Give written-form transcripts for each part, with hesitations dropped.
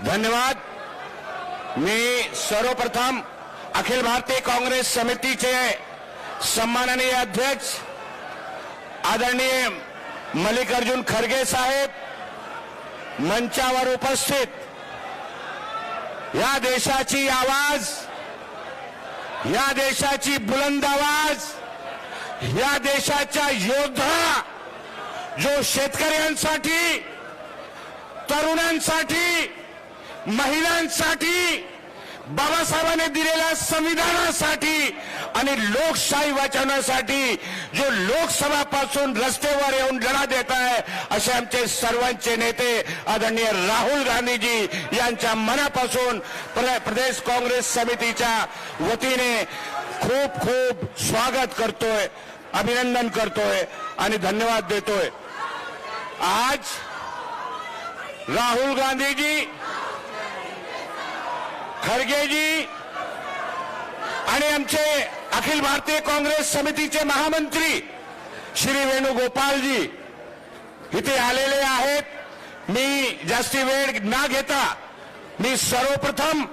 धन्यवाद। मी सर्वप्रथम अखिल भारतीय काँग्रेस समितीचे सन्माननीय अध्यक्ष आदरणीय मल्लिकार्जुन खरगे साहेब, मंचावर उपस्थित या देशाची आवाज, या देशाची बुलंद आवाज, या देशाचा योद्धा जो शेतकऱ्यांसाठी, तरुणांसाठी, महिलांसाठी, बाबासाहेबांनी दिलेल्या संविधानासाठी आणि लोकशाही वाचवण्यासाठी जो लोकसभापासून रस्त्यावर येऊन लढा देत आहे, असे आमचे सर्वांचे नेते आदरणीय राहुल गांधीजी यांच्या मनापासून प्रदेश काँग्रेस समितीच्या वतीने खूप खूप स्वागत करतोय, अभिनंदन करतोय आणि धन्यवाद देतोय। आज राहुल गांधीजी, खरगेजी आणि आमचे अखिल भारतीय काँग्रेस समितीचे महामंत्री श्री वेणुगोपालजी इथे आलेले आहेत। मी जास्ती वेळ न घेता मी सर्वप्रथम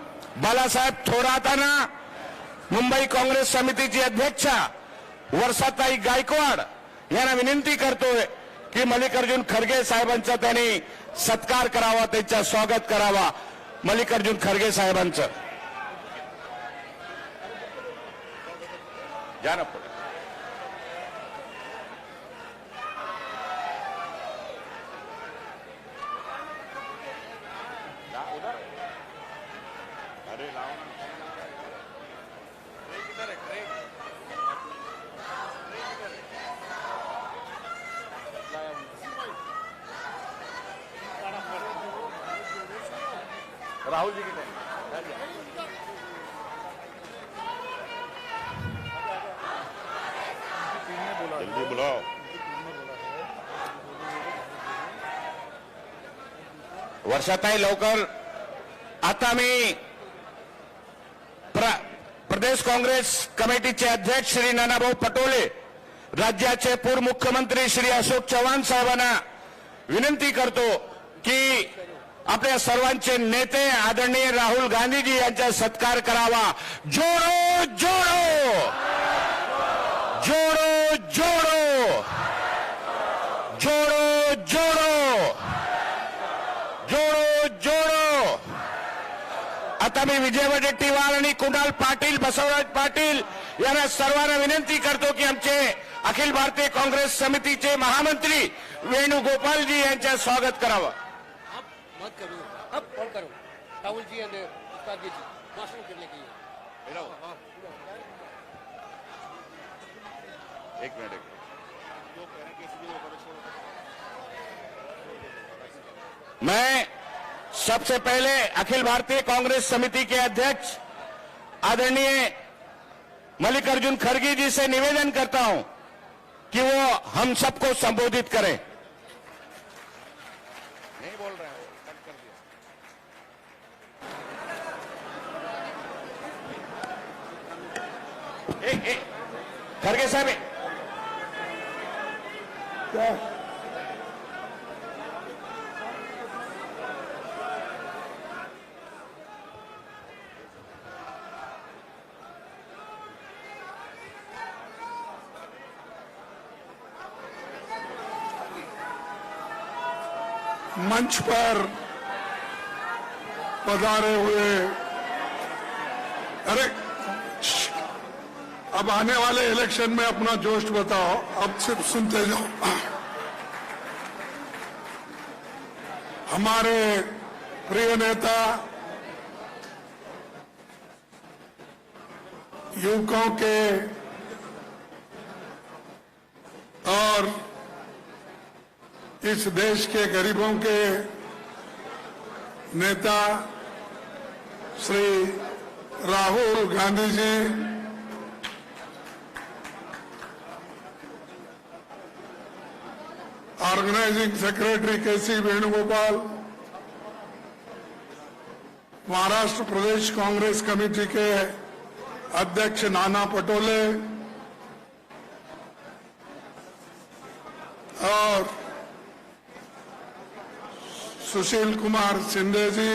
बाळासाहेब थोरातांना, मुंबई काँग्रेस समितीची अध्यक्षा वर्षाताई गायकवाड यांना विनंती करतोय की मल्लिकार्जुन खरगे साहेबांचा त्यांनी सत्कार करावा, त्यांचा स्वागत करावा। मल्लिकार्जुन खरगे साहेबांचं जाना पड़े। अरे राहुल जी के जल्दी बुलाओ। वर्षाताई लवकर। आता मी प्रदेश काँग्रेस कमिटीचे अध्यक्ष श्री नानाभाऊ पटोले, राज्याचे पूर्व मुख्यमंत्री श्री अशोक चव्हाण साहेबांना विनंती करतो की आपल्या सर्वांचे नेते आदरणीय राहुल गांधीजी यांचा सत्कार करावा। जोडो जोडो, जोडो जोडो, जोडो जोडो, जोडो जोडो। आता मी विजय वडेट्टीवार आणि कुणाल पाटील, बसवराज पाटील यांना सर्वांना विनंती करतो की आमचे अखिल भारतीय काँग्रेस समितीचे महामंत्री वेणुगोपालजी यांचे स्वागत करावं। मत करो, अब कॉल करो राहुल जी और उस्ताद जी भाषण करने के लिए। एक मिनट। मैं सबसे पहले अखिल भारतीय कांग्रेस समिति के अध्यक्ष आदरणीय मल्लिकार्जुन खरगे जी से निवेदन करता हूं कि वो हम सबको संबोधित करें। नहीं बोल रहे हैं, कट कर दिया। खरगे साहब क्या मंच पर पधारे हुए, अरे अब आने वाले इलेक्शन में अपना जोश बताओ, अब सिर्फ सुनते जाओ। हमारे प्रिय नेता, युवकों के और इस देश के गरीबों के नेता श्री राहुल गांधी जी, ऑर्गेनाइजिंग सेक्रेटरी के.सी. वेणुगोपाल, महाराष्ट्र प्रदेश कांग्रेस कमेटी के अध्यक्ष नाना पटोले और सुशील कुमार शिंदे जी,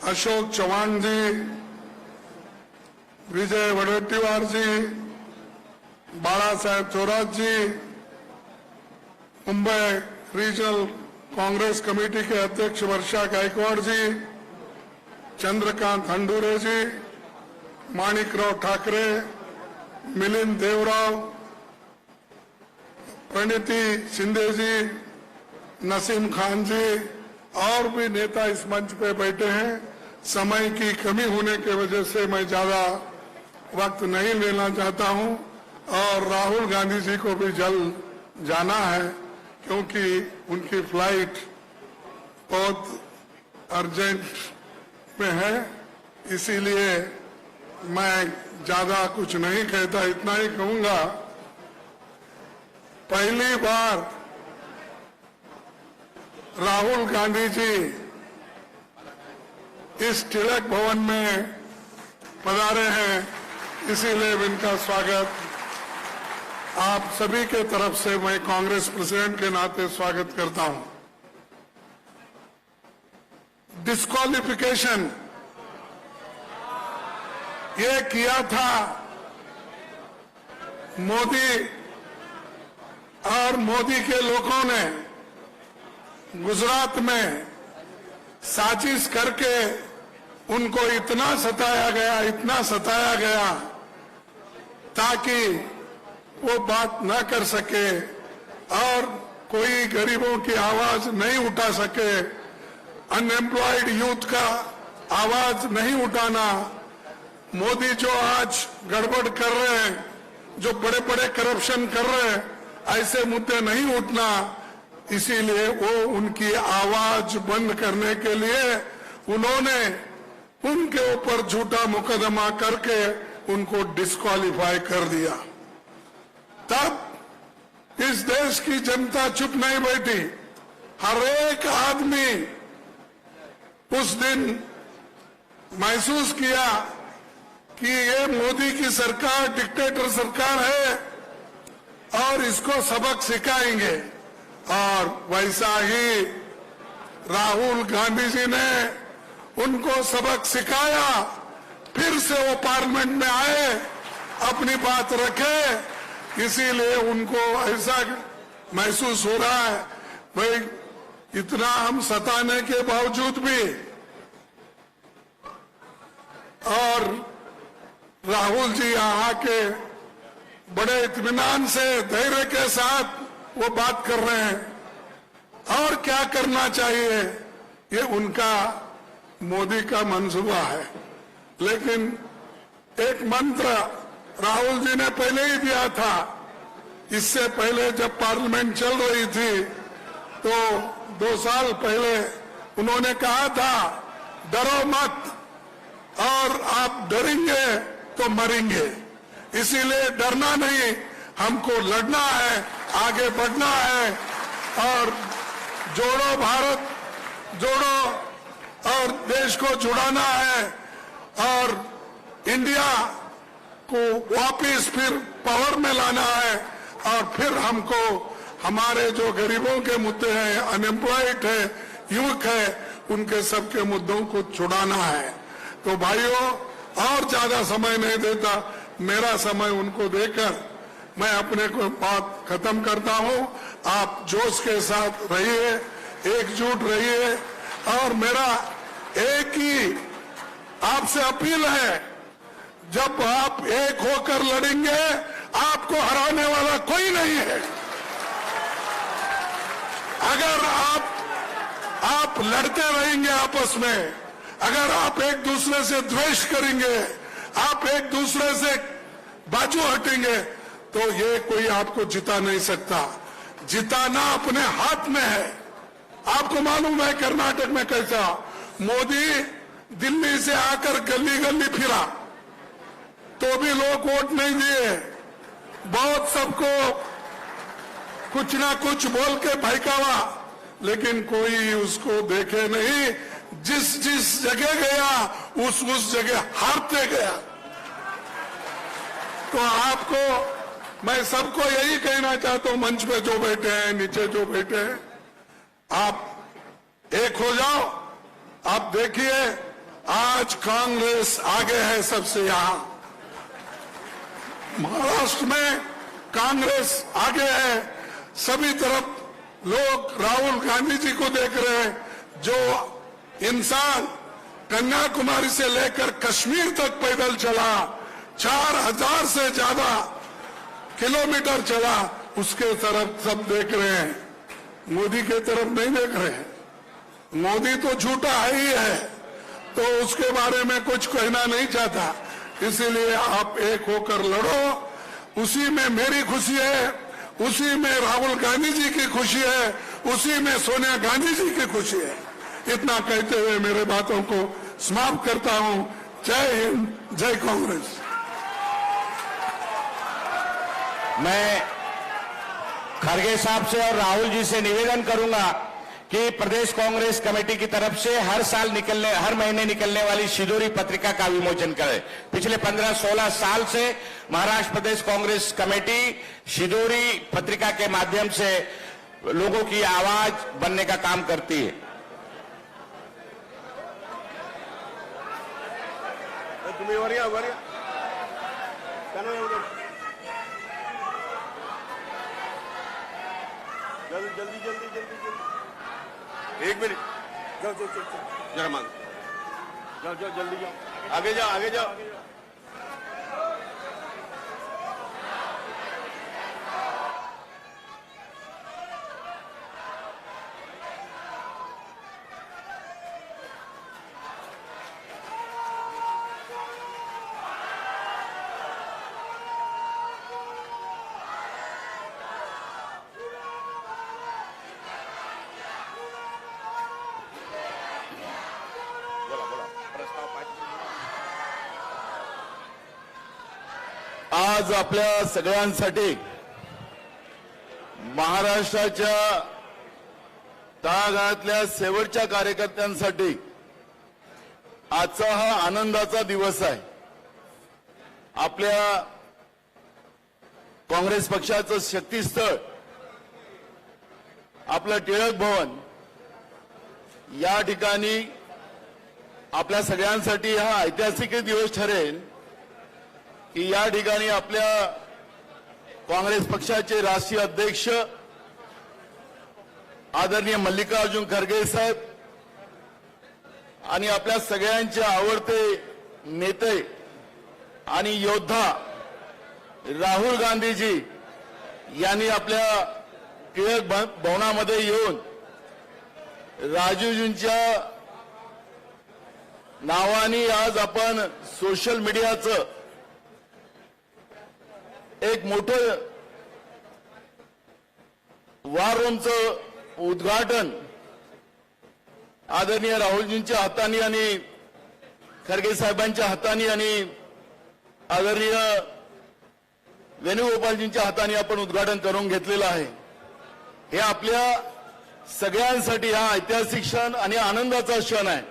अशोक चौहान जी, विजय वडेट्टीवार जी, बाला साहेब थोरात जी, मुंबई रीजनल कांग्रेस कमेटी के अध्यक्ष वर्षा गायकवाड़ जी, चंद्रकांत हंडूरे जी, माणिकराव ठाकरे, मिलिंद देवराव, प्रणीति शिंदे जी, नसीम खान जी और भी नेता इस मंच पे बैठे हैं। समय की कमी होने की वजह से मैं ज्यादा वक्त नहीं लेना चाहता हूं और राहुल गांधी जी को भी जल्द जाना है क्योंकि उनकी फ्लाइट बहुत अर्जेंट में है, इसीलिए मैं ज्यादा कुछ नहीं कहता, इतना ही कहूंगा। पहली बार राहुल गांधी जी इस तिलक भवन में पधारे हैं, इसीलिए इनका स्वागत आप सभी के तरफ से मैं कांग्रेस प्रेसिडेंट के नाते स्वागत करता हूं। डिस्क्वालिफिकेशन ये किया था मोदी और मोदी के लोगों ने गुजरात में साजिश करके उनको इतना सताया गया ताकि वो बात न कर सके और कोई गरीबों की आवाज नहीं उठा सके, अनएम्प्लॉयड यूथ का आवाज नहीं उठाना। मोदी जो आज गड़बड़ कर रहे हैं, जो बड़े बड़े करप्शन कर रहे हैं, ऐसे मुद्दे नहीं उठना, इसीलिए वो उनकी आवाज बंद करने के लिए उन्होंने उनके ऊपर झूठा मुकदमा करके उनको डिस्क्वालीफाई कर दिया। तब इस देश की जनता चुप नहीं बैठी, हर एक आदमी उस दिन महसूस किया कि ये मोदी की सरकार डिक्टेटर सरकार है और इसको सबक सिखाएंगे। और वैसा ही राहुल गांधी जी ने उनको सबक सिखाया, फिर से वो पार्लियामेंट में आए, अपनी बात रखे, इसीलिए उनको ऐसा महसूस हो रहा है भाई इतना हम सताने के बावजूद भी और राहुल जी यहाँ के बड़े इत्मीनान से धैर्य के साथ वो बात कर रहे हैं और क्या करना चाहिए ये उनका मोदी का मंसूबा है। लेकिन एक मंत्र राहुल जी ने पहले ही दिया था, इससे पहले जब पार्लियामेंट चल रही थी तो 2 साल पहले उन्होंने कहा था डरो मत और आप डरेंगे तो मरेंगे, इसीलिए डरना नहीं, हमको लड़ना है, आगे बढ़ना है और जोड़ो भारत जोड़ो और देश को जुड़ाना है और इंडिया को वापस फिर पावर में लाना है और फिर हमको हमारे जो गरीबों के मुद्दे हैं, अनएम्प्लॉयड है, युवक है, उनके सबके मुद्दों को छुड़ाना है। तो भाइयों और ज्यादा समय नहीं देता, मेरा समय उनको देकर मैं अपने को बात खत्म करता हूं। आप जोश के साथ रहिए, एकजुट रहिए और मेरा एक ही आपसे अपील है, जब आप एक होकर लड़ेंगे आपको हराने वाला कोई नहीं है। अगर आप लड़ते रहेंगे आपस में, अगर आप एक दूसरे से द्वेष करेंगे, आप एक दूसरे से बाजू हटेंगे तो ये कोई आपको जिता नहीं सकता। जिताना अपने हाथ में है। आपको मालूम है कर्नाटक में कैसा मोदी दिल्ली से आकर गली गली फिरा तो भी लोग वोट नहीं दिए, बहुत सबको कुछ ना कुछ बोल के भड़कावा, लेकिन कोई उसको देखे नहीं। जिस जिस जगह गया उस जगह हारते गया। तो आपको मैं सबको यही कहना चाहता हूं, मंच पे जो बैठे हैं, नीचे जो बैठे हैं, आप एक हो जाओ। आप देखिए आज कांग्रेस आगे है सबसे। यहां महाराष्ट्र में कांग्रेस आगे है, सभी तरफ लोग राहुल गांधी जी को देख रहे हैं। जो इंसान कन्याकुमारी से लेकर कश्मीर तक पैदल चला, 4000 से ज्यादा किलोमीटर चला, उसके तरफ सब देख रहे हैं, मोदी के तरफ नहीं देख रहे हैं। मोदी तो झूठा ही है, तो उसके बारे में कुछ कहना नहीं चाहता। इसीलिए आप एक होकर लड़ो। उसी में मेरी खुशी है, उसी में राहुल गांधी जी की खुशी है, उसी में सोनिया गांधी जी की खुशी है। इतना कहते हुए मेरे बातों को समाप्त करता हूं। जय हिंद, जय कांग्रेस। मैं खड़गे साहब से और राहुल जी से निवेदन करूंगा कि प्रदेश कांग्रेस कमेटी की तरफ से हर महीने निकलने वाली शिदोरी पत्रिका का विमोचन करें। पिछले 15-16 साल से महाराष्ट्र प्रदेश कांग्रेस कमेटी शिदोरी पत्रिका के माध्यम से लोगों की आवाज बनने का काम करती है। तुम्ही वर या जल्दी एक मिनट जाओ जरा मांग जाओ जल्दी जाओ आगे जाओ आज आपल्या सगळ्यांसाठी महाराष्ट्राच्या तळागाळातल्या शेवटच्या कार्यकर्त्यांसाठी आजचा हा आनंदाचा दिवस आहे। आपल्या काँग्रेस पक्षाचं शक्तीस्थळ आपलं टिळक भवन या ठिकाणी आपल्या सगळ्यांसाठी हा ऐतिहासिक दिवस ठरेल की या ठिकाणी आपल्या काँग्रेस पक्षाचे राष्ट्रीय अध्यक्ष आदरणीय मल्लिकार्जुन खरगे साहेब आणि आपल्या सगळ्यांचे आवडते नेते आणि योद्धा राहुल गांधीजी यांनी आपल्या टिळक भवनामध्ये येऊन राजीवजींच्या नावाने आज आपण सोशल मीडियाचं एक मोठं वॉर रूमचं उद्घाटन आदरणीय राहुलजींच्या हाताने आणि खरगे साहेबांच्या हाताने आणि आदरणीय वेणुगोपालजींच्या हाताने आपण उद्घाटन करून घेतलेलं आहे। हे आपल्या सगळ्यांसाठी हा ऐतिहासिक क्षण आणि आनंदाचा क्षण आहे।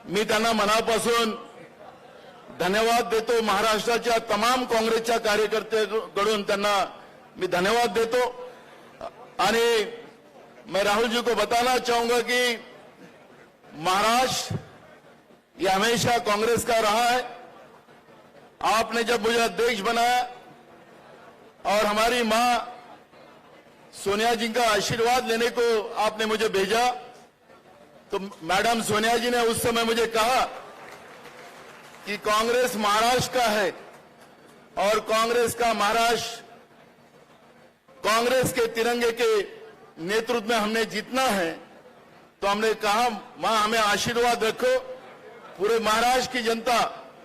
मी त्यांना मनापासून धन्यवाद देतो। महाराष्ट्राच्या तमाम काँग्रेसच्या कार्यकर्त्यांकडून त्यांना मैं धन्यवाद देतो आणि मैं राहुल जी को बताना चाहूंगा कि महाराष्ट्र ये हमेशा कांग्रेस का रहा है। आपने जब मुझे अध्यक्ष बनाया और हमारी मां सोनिया जी का आशीर्वाद लेने को आपने मुझे भेजा, तो मैडम सोनिया जी ने उस समय मुझे कहा कि कांग्रेस महाराष्ट्र का है और कांग्रेस का महाराष्ट्र कांग्रेस के तिरंगे के नेतृत्व में हमने जीतना है। तो हमने कहा मां हमें आशीर्वाद रखो, पूरे महाराष्ट्र की जनता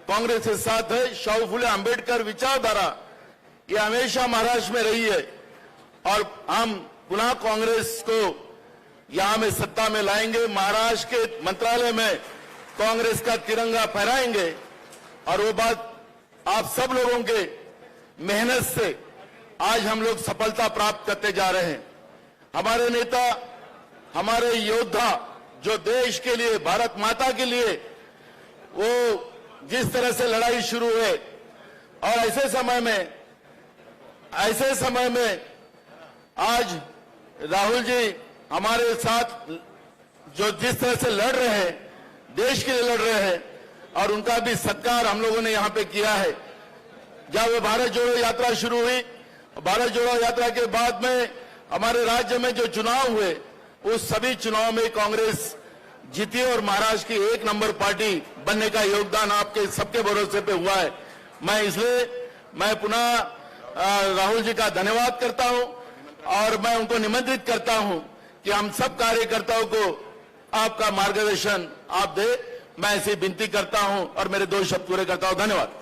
कांग्रेस के साथ है। शाहू फुले अंबेडकर विचारधारा ये हमेशा महाराष्ट्र में रही है और हम पुनः कांग्रेस को यहां में सत्ता में लाएंगे। महाराष्ट्र के मंत्रालय में कांग्रेस का तिरंगा फहराएंगे और वो बात आप सब लोगों के मेहनत से आज हम लोग सफलता प्राप्त करते जा रहे हैं। हमारे नेता, हमारे योद्धा जो देश के लिए, भारत माता के लिए वो जिस तरह से लड़ाई शुरू है और ऐसे समय में आज राहुल जी हमारे साथ जो जिस तरह से लड़ रहे हैं, देश के लिए लड़ रहे हैं, और उनका भी सत्कार हम लोगों ने यहां पे किया है। जब वो भारत जोड़ो यात्रा शुरू हुई, भारत जोड़ो यात्रा के बाद में हमारे राज्य में जो चुनाव हुए, उस सभी चुनाव में कांग्रेस जीती और महाराष्ट्र की 1 नंबर पार्टी बनने का योगदान आपके सबके भरोसे पे हुआ है। मैं पुनः राहुल जी का धन्यवाद करता हूं और मैं उनको निमंत्रित करता हूं कि हम सब कार्यकर्ताओं को आपका मार्गदर्शन आप दे। मैं ऐसी विनती करता हूं और मेरे 2 शब्द पूरे करता हूं। धन्यवाद।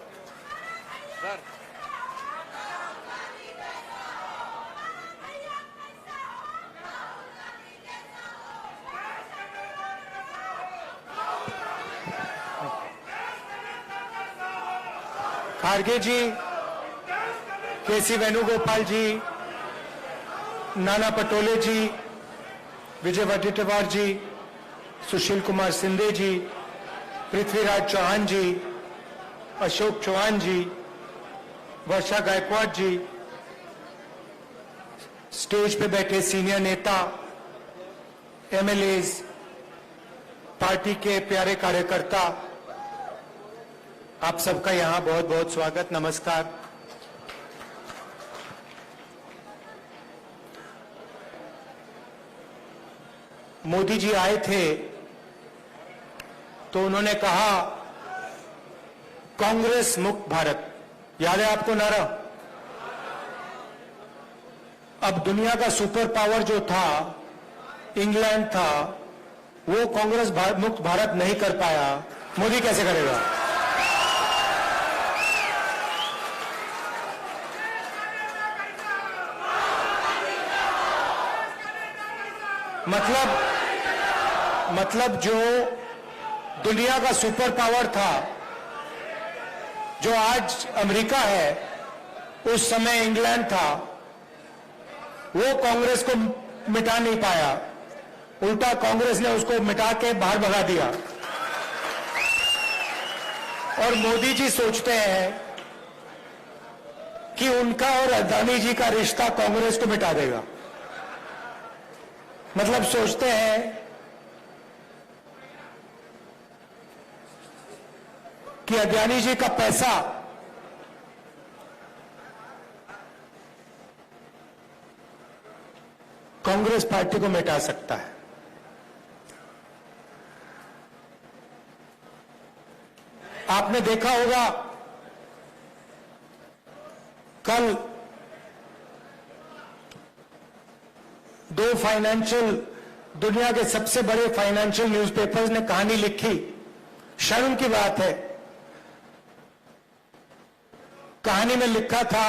खारगे जी, केसी वेणुगोपाल जी, नाना पटोले जी, विजय वडेट्टीवार जी, सुशील कुमार सिंधे जी, पृथ्वीराज चौहान जी, अशोक चौहान जी, वर्षा गायकवाड़ जी, स्टेज पे बैठे सीनियर नेता, एमएलएज, पार्टी के प्यारे कार्यकर्ता, आप सबका यहां बहुत बहुत स्वागत, नमस्कार। मोदी जी आए थे तो उन्होंने कहा कांग्रेस मुक्त भारत, याद है आपको नारा? अब दुनिया का सुपर पावर जो था, इंग्लैंड था, वो कांग्रेस मुक्त भारत नहीं कर पाया, मोदी कैसे करेगा? मतलब जो दुनिया का सुपर पावर था, जो आज अमेरिका है, उस समय इंग्लैंड था, वो कांग्रेस को मिटा नहीं पाया, उल्टा कांग्रेस ने उसको मिटा के बाहर भगा दिया। और मोदी जी सोचते हैं कि उनका और अदानी जी का रिश्ता कांग्रेस को मिटा देगा। मतलब सोचते हैं कि अदानी जी का पैसा कांग्रेस पार्टी को मिटा सकता है। आपने देखा होगा कल 2 दुनिया के सबसे बड़े फाइनेंशियल न्यूज़पेपर्स ने कहानी लिखी। शर्म की बात है, कहानी में लिखा था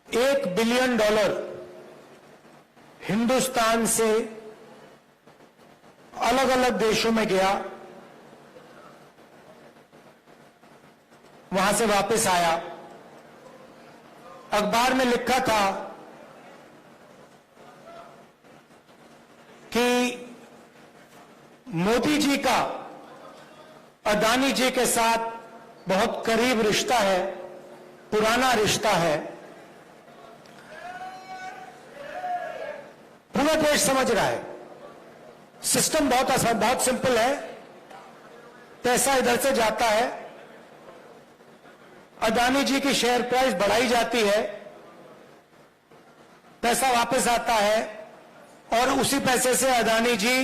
$1 बिलियन हिंदुस्तान से अलग अलग देशों में गया, वहां से वापस आया। अखबार में लिखा था कि मोदी जी का अदानी जी के साथ बहुत करीब रिश्ता है, पुराना रिश्ता है। पूरा देश समझ रहा है, सिस्टम बहुत सिंपल है। पैसा इधर से जाता है, अदानी जी की शेयर प्राइस बढ़ाई जाती है, पैसा वापस आता है और उसी पैसे से अदानी जी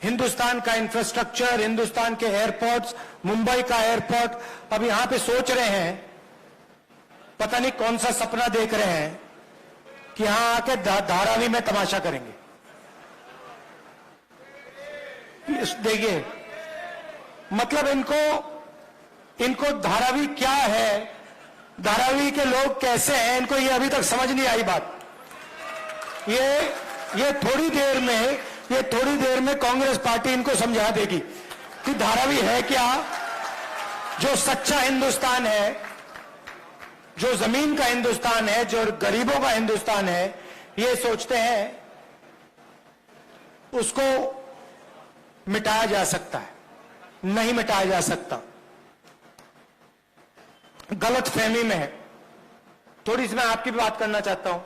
हिंदुस्तान का इंफ्रास्ट्रक्चर, हिंदुस्तान के एयरपोर्ट्स, मुंबई का एयरपोर्ट, अब यहां पे सोच रहे हैं, पता नहीं कौन सा सपना देख रहे हैं कि यहां आके धारावी में तमाशा करेंगे। देखिए, मतलब इनको धारावी क्या है, धारावी के लोग कैसे हैं, इनको ये अभी तक समझ नहीं आई बात। ये थोड़ी देर में कांग्रेस पार्टी इनको समझा देगी कि धारावी है क्या। जो सच्चा हिंदुस्तान है, जो जमीन का हिंदुस्तान है, जो गरीबों का हिंदुस्तान है, ये सोचते हैं उसको मिटाया जा सकता है। नहीं मिटाया जा सकता, गलत फहमी में है। थोड़ी सी मैं आपकी भी बात करना चाहता हूं।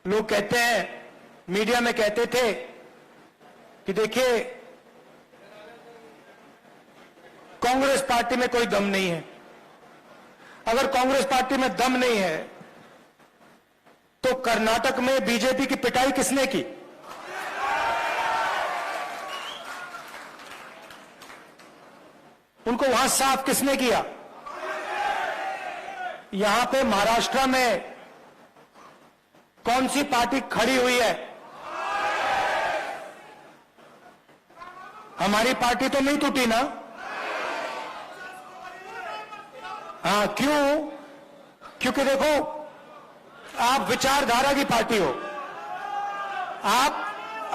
लोग कहते हैं, मीडिया में कहते थे कि देखिए कांग्रेस पार्टी में कोई दम नहीं है। अगर कांग्रेस पार्टी में दम नहीं है तो कर्नाटक में बीजेपी की पिटाई किसने की? उनको वहां साफ किसने किया? यहां पे महाराष्ट्र में कौन सी पार्टी खड़ी हुई है? हमारी पार्टी तो नहीं टूटी ना? हाँ, क्यों? क्योंकि देखो, आप विचारधारा की पार्टी हो।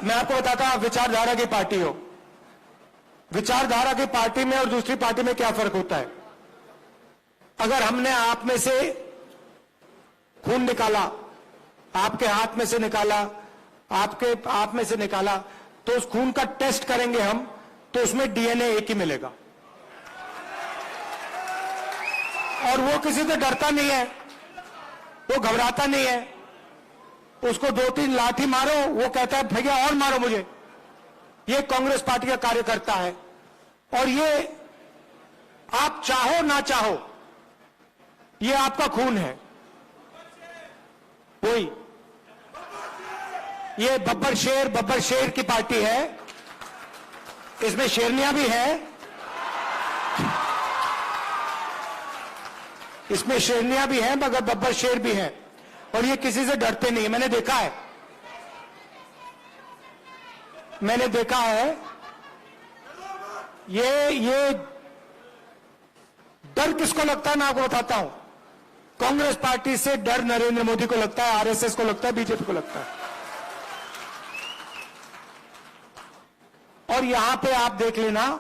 मैं आपको बताता हूं, आप विचारधारा की पार्टी हो। विचारधारा की पार्टी में और दूसरी पार्टी में क्या फर्क होता है? अगर हमने आप में से खून निकाला, आपके हाथ में से निकाला, आप में से निकाला, तो उस खून का टेस्ट करेंगे हम, तो उसमें डीएनए एक ही मिलेगा। और वो किसी से डरता नहीं है, वो घबराता नहीं है। उसको 2-3 लाठी मारो, वो कहता है भैया और मारो मुझे। ये कांग्रेस पार्टी का कार्यकर्ता है। और ये आप चाहो ना चाहो, ये आपका खून है। वही ये बब्बर शेर की पार्टी है। इसमें शेरनियां भी हैं, इसमें शेरनियां भी हैं, मगर बब्बर शेर भी हैं। और ये किसी से डरते नहीं। मैंने देखा है ये डर किसको लगता है, मैं आपको बताता हूं। कांग्रेस पार्टी से डर नरेंद्र मोदी को लगता है, आरएसएस को लगता है, बीजेपी को लगता है। और यहां पे आप देख लेना,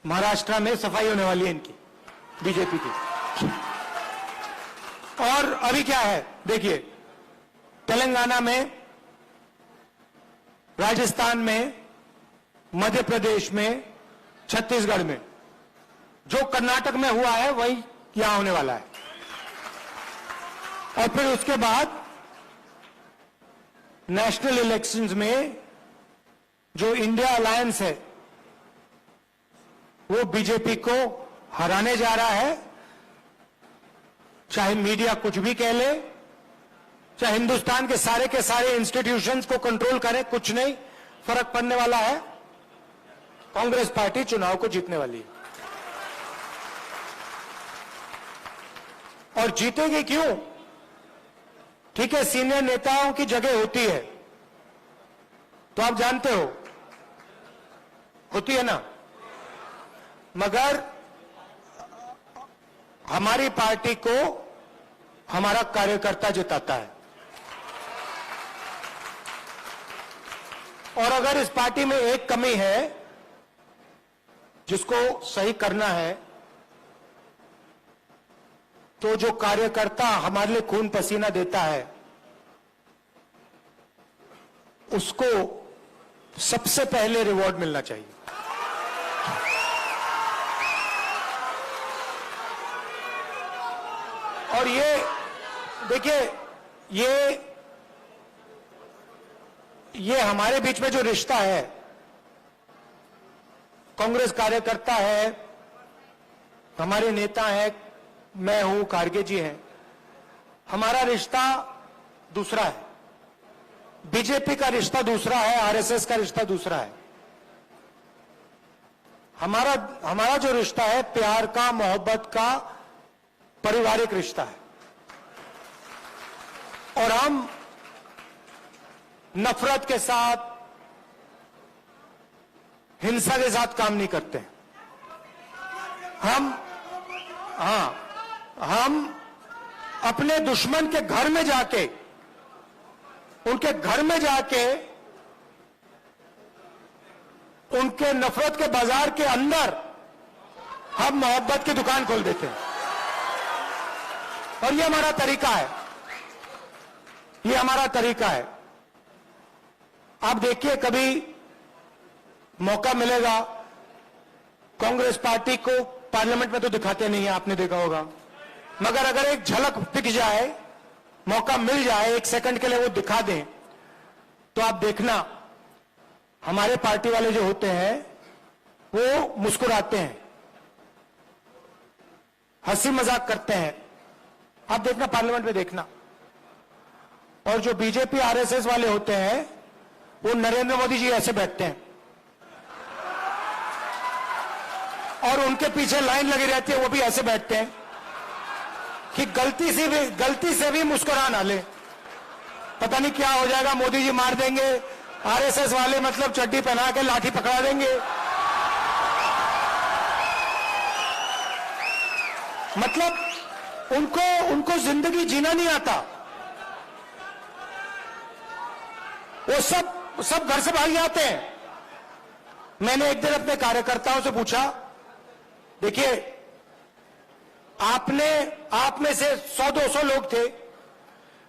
महाराष्ट्र में सफाई होने वाली है इनकी, बीजेपी की। और अभी क्या है देखिए, तेलंगाना में, राजस्थान में, मध्य प्रदेश में, छत्तीसगढ़ में, जो कर्नाटक में हुआ है वही यहां होने वाला है। और फिर उसके बाद नेशनल इलेक्शंस में जो इंडिया अलायंस है वो बीजेपी को हराने जा रहा है। चाहे मीडिया कुछ भी कह ले, चाहे हिंदुस्तान के सारे इंस्टीट्यूशंस को कंट्रोल करे, कुछ नहीं फर्क पड़ने वाला है। कांग्रेस पार्टी चुनाव को जीतने वाली है। और जीतेगी क्यों? ठीक है, सीनियर नेताओं की जगह होती है, तो आप जानते हो होती है ना, मगर हमारी पार्टी को हमारा कार्यकर्ता जिताता है। और अगर इस पार्टी में एक कमी है जिसको सही करना है, तो जो कार्यकर्ता हमारे लिए खून पसीना देता है उसको सबसे पहले रिवॉर्ड मिलना चाहिए। और ये देखिए, ये हमारे बीच में जो रिश्ता है, कांग्रेस कार्यकर्ता है, हमारे नेता हैं, मैं हूं, खारगे जी हैं, हमारा रिश्ता दूसरा है। बीजेपी का रिश्ता दूसरा है, आरएसएस का रिश्ता दूसरा है। हमारा जो रिश्ता है प्यार का, मोहब्बत का, पारिवारिक रिश्ता है। और हम नफरत के साथ, हिंसा के साथ काम नहीं करते। हम अपने दुश्मन के घर में जाके, उनके घर में जाके, उनके नफरत के बाजार के अंदर हम मोहब्बत की दुकान खोल देते हैं। और ये हमारा तरीका है, ये हमारा तरीका है। आप देखिए, कभी मौका मिलेगा, कांग्रेस पार्टी को पार्लियामेंट में तो दिखाते नहीं है, आपने देखा होगा, मगर अगर एक झलक दिख जाए, मौका मिल जाए, एक सेकंड के लिए वो दिखा दें, तो आप देखना हमारे पार्टी वाले जो होते हैं वो मुस्कुराते हैं, हंसी मजाक करते हैं। आप देखना, पार्लियामेंट में देखना। और जो बीजेपी आरएसएस वाले होते हैं वो नरेंद्र मोदी जी ऐसे बैठते हैं और उनके पीछे लाइन लगी रहती है, वो भी ऐसे बैठते हैं कि गलती से भी मुस्कुरा ना ले, पता नहीं क्या हो जाएगा, मोदी जी मार देंगे, आरएसएस वाले मतलब चड्डी पहना के लाठी पकड़ा देंगे। मतलब उनको जिंदगी जीना नहीं आता, वो सब घर से भाग जाते हैं। मैंने एक दिन अपने कार्यकर्ताओं से पूछा, देखिए आप में से 100-200 लोग थे,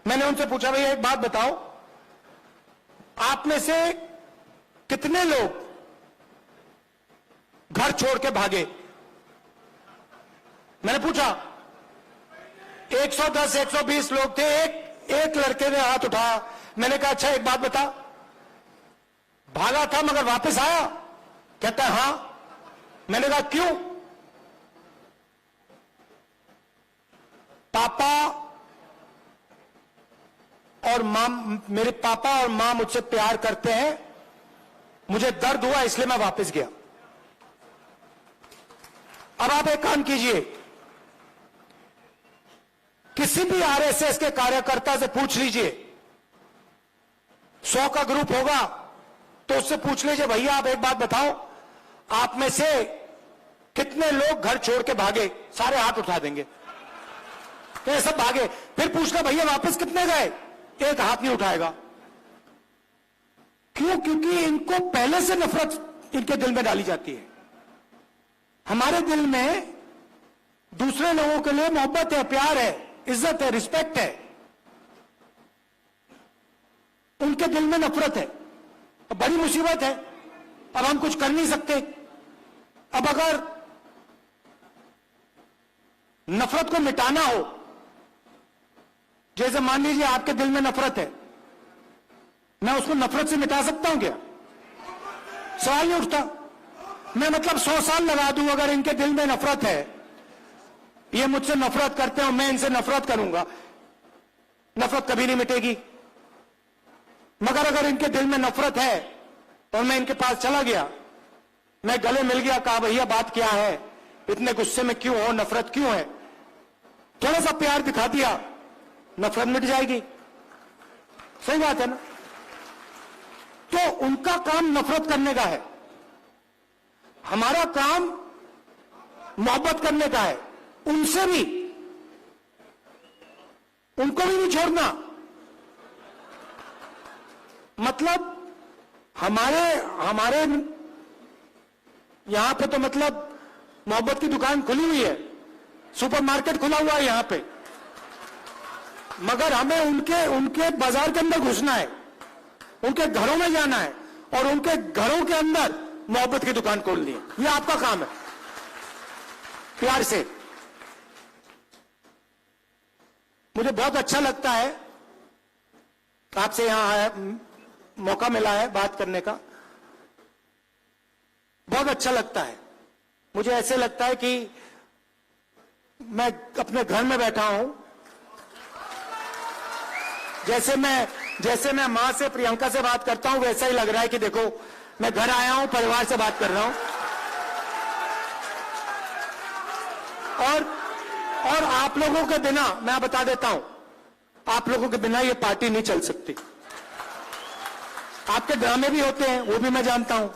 मैंने उनसे पूछा, भैया एक बात बताओ, आप में से कितने लोग घर छोड़ के भागे? मैंने पूछा, 110-120 लोग थे, एक लड़के ने हाथ उठाया। मैंने कहा, अच्छा एक बात बता, भागा था मगर वापस आया? कहता है हां। मैंने कहा क्यों? पापा और मां, मेरे पापा और मां मुझसे प्यार करते हैं, मुझे दर्द हुआ इसलिए मैं वापस गया। अब आप एक काम कीजिए, किसी भी आरएसएस के कार्यकर्ता से पूछ लीजिए, 100 का ग्रुप होगा तो उससे पूछ लीजिए, भैया आप एक बात बताओ, आप में से कितने लोग घर छोड़ के भागे? सारे हाथ उठा देंगे, तो ये सब भागे। फिर पूछना, भैया वापस कितने गए? एक हाथ नहीं उठाएगा। क्यों? क्योंकि इनको पहले से नफरत इनके दिल में डाली जाती है। हमारे दिल में दूसरे लोगों के लिए मोहब्बत है, प्यार है, इज्जत है, रिस्पेक्ट है, उनके दिल में नफरत है। अब बड़ी मुसीबत है, अब हम कुछ कर नहीं सकते। अब अगर नफरत को मिटाना हो, जैसे मान लीजिए आपके दिल में नफरत है, मैं उसको नफरत से मिटा सकता हूं क्या? सवाल नहीं उठता। मैं मतलब 100 साल लगा दूं, अगर इनके दिल में नफरत है, ये मुझसे नफरत करते हैं, मैं इनसे नफरत करूंगा, नफरत कभी नहीं मिटेगी। मगर अगर इनके दिल में नफरत है और मैं इनके पास चला गया, मैं गले मिल गया, कहा भैया बात क्या है, इतने गुस्से में क्यों हो, नफरत क्यों है, थोड़ा सा प्यार दिखा दिया, नफरत मिट जाएगी। सही बात है ना? तो उनका काम नफरत करने का है, हमारा काम मोहब्बत करने का है। उनसे भी, उनको भी नहीं छोड़ना। मतलब हमारे यहां पे तो मतलब मोहब्बत की दुकान खुली हुई है, सुपरमार्केट खुला हुआ है यहां पे, मगर हमें उनके बाजार के अंदर घुसना है, उनके घरों में जाना है और उनके घरों के अंदर मोहब्बत की दुकान खोलनी है। यह आपका काम है, प्यार से। मुझे बहुत अच्छा लगता है आपसे यहां मौका मिला है बात करने का, बहुत अच्छा लगता है। मुझे ऐसे लगता है कि मैं अपने घर में बैठा हूं, जैसे मैं मां से, प्रियंका से बात करता हूं, वैसा ही लग रहा है कि देखो मैं घर आया हूं, परिवार से बात कर रहा हूं। और आप लोगों के बिना, मैं बता देता हूं, आप लोगों के बिना ये पार्टी नहीं चल सकती। आपके ड्रामे भी होते हैं, वो भी मैं जानता हूं।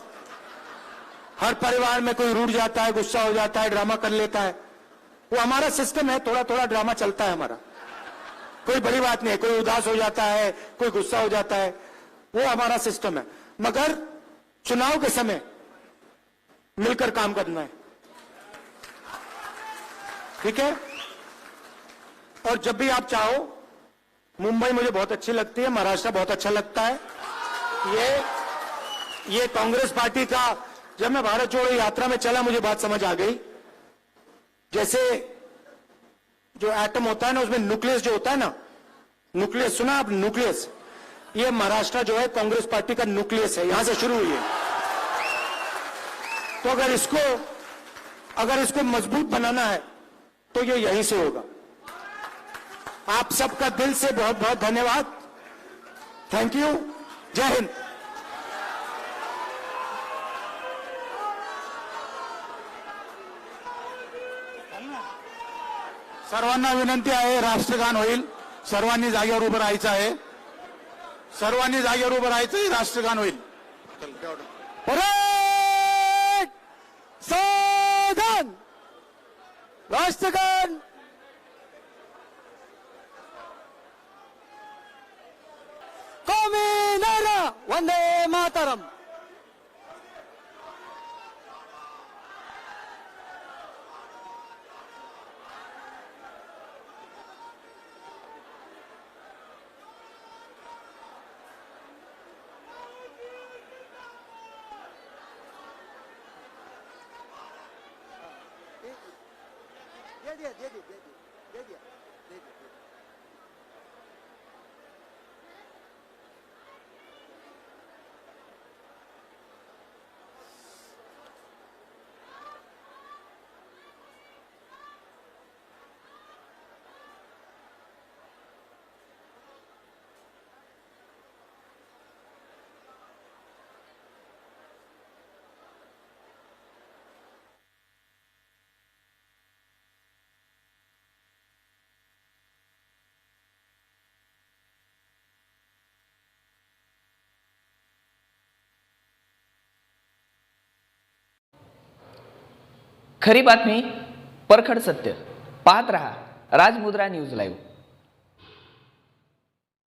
हर परिवार में कोई रूठ जाता है, गुस्सा हो जाता है, ड्रामा कर लेता है, वो हमारा सिस्टम है, थोड़ा थोड़ा ड्रामा चलता है हमारा, कोई बड़ी बात नहीं है। कोई उदास हो जाता है, कोई गुस्सा हो जाता है, वो हमारा सिस्टम है। मगर चुनाव के समय मिलकर काम करना है, ठीक है? और जब भी आप चाहो, मुंबई मुझे बहुत अच्छी लगती है, महाराष्ट्र बहुत अच्छा लगता है, ये कांग्रेस पार्टी का, जब मैं भारत जोड़ो यात्रा में चला मुझे बात समझ आ गई। जैसे जो एटम होता है ना, उसमें न्यूक्लियस जो होता है ना, न्यूक्लियस सुना आप, न्यूक्लियस, ये महाराष्ट्र जो है कांग्रेस पार्टी का न्यूक्लियस है, यहां से शुरू हुई है। तो अगर इसको मजबूत बनाना है तो ये यहीं से होगा। आप सबका दिल से बहुत बहुत धन्यवाद। Thank you. जय हिंद। सर्वांना विनंती आहे, राष्ट्रगान होईल, सर्वांनी जागेवर उभं राहायचं आहे, सर्वांनी जागेवर उभं राहायचं आहे, राष्ट्रगान होईल। परेड सावधान, राष्ट्रगान। कौमी नारा वंदे मातरम। दे दिया। खरी बातमी, परखड सत्य, पाहत रहा राजमुद्रा न्यूज लाईव्ह।